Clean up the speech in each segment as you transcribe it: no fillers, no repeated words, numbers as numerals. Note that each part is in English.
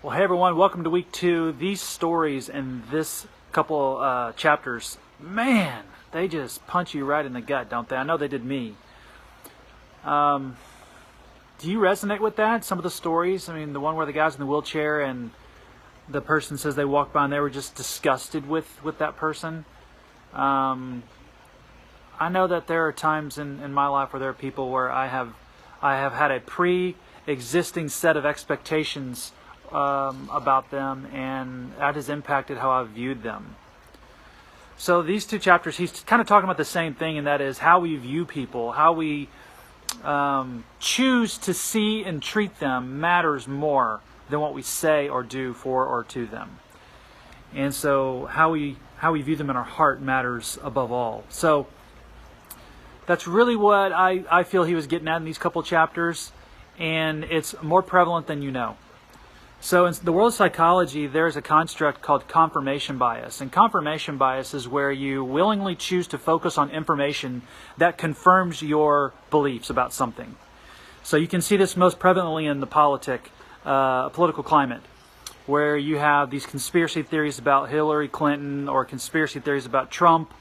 Well, hey everyone, welcome to week 2. These stories and this couple chapters, man, they just punch you right in the gut, don't they? I know they did me. Do you resonate with that? Some of the stories, I mean, the one where the guy's in the wheelchair and the person says they walked by and they were just disgusted with that person. I know that there are times in my life where there are people where I have had a pre-existing set of expectations about them, and that has impacted how I've viewed them. So these two chapters, he's kind of talking about the same thing, and that is how we view people, how we choose to see and treat them matters more than what we say or do for or to them. And so how we view them in our heart matters above all. So that's really what I feel he was getting at in these couple chapters, and it's more prevalent than you know. So in the world of psychology, there's a construct called confirmation bias. And confirmation bias is where you willingly choose to focus on information that confirms your beliefs about something. So you can see this most prevalently in the political climate, where you have these conspiracy theories about Hillary Clinton or conspiracy theories about Trump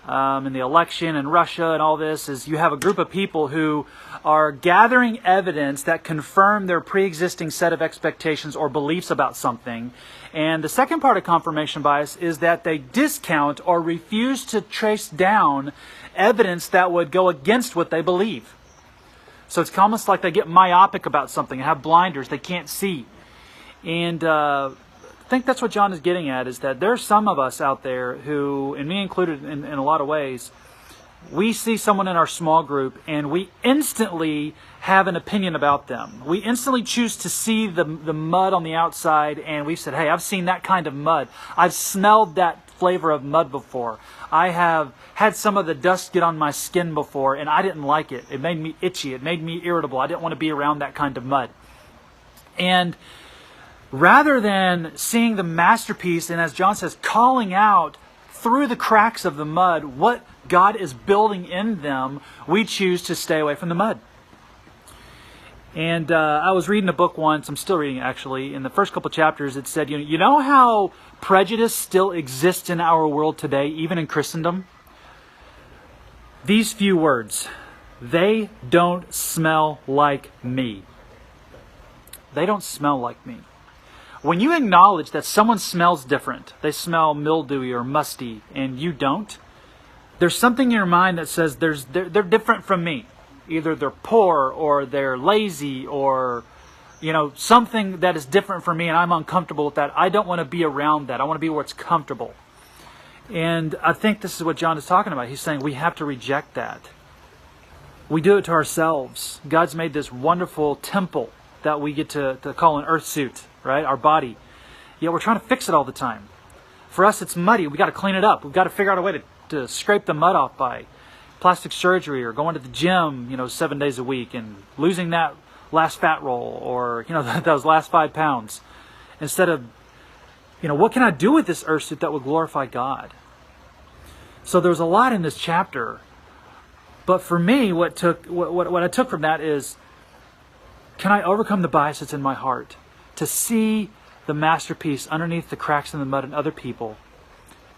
and the election and Russia and all this. Is you have a group of people who are gathering evidence that confirm their pre-existing set of expectations or beliefs about something. And the second part of confirmation bias is that they discount or refuse to trace down evidence that would go against what they believe. So it's almost like they get myopic about something, have blinders, they can't see. And I think that's what John is getting at, is that there are some of us out there who, and me included in a lot of ways, we see someone in our small group and we instantly have an opinion about them. We instantly choose to see the mud on the outside, and we've said, hey, I've seen that kind of mud. I've smelled that flavor of mud before. I have had some of the dust get on my skin before, and I didn't like it. It made me itchy. It made me irritable. I didn't want to be around that kind of mud. And rather than seeing the masterpiece and, as John says, calling out through the cracks of the mud what God is building in them, we choose to stay away from the mud. And I was reading a book once, I'm still reading it actually, in the first couple chapters it said, you know how prejudice still exists in our world today, even in Christendom? These few words: they don't smell like me. They don't smell like me. When you acknowledge that someone smells different, they smell mildewy or musty, and you don't, there's something in your mind that says they're different from me. Either they're poor or they're lazy or, something that is different from me, and I'm uncomfortable with that. I don't want to be around that. I want to be where it's comfortable. And I think this is what John is talking about. He's saying we have to reject that. We do it to ourselves. God's made this wonderful temple that we get to call an earth suit, right? Our body. Yet we're trying to fix it all the time. For us, it's muddy. We've got to clean it up. We've got to figure out a way to scrape the mud off by plastic surgery or going to the gym, 7 days a week and losing that last fat roll or, those last 5 pounds. Instead of, what can I do with this earth suit that would glorify God? So there's a lot in this chapter. But for me, what I took from that is, can I overcome the bias that's in my heart to see the masterpiece underneath the cracks in the mud in other people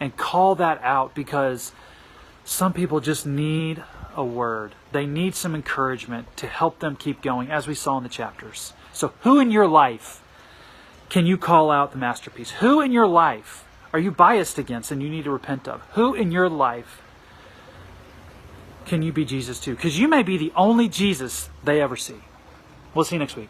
and call that out? Because some people just need a word. They need some encouragement to help them keep going, as we saw in the chapters. So who in your life can you call out the masterpiece? Who in your life are you biased against and you need to repent of? Who in your life can you be Jesus to? Because you may be the only Jesus they ever see. We'll see you next week.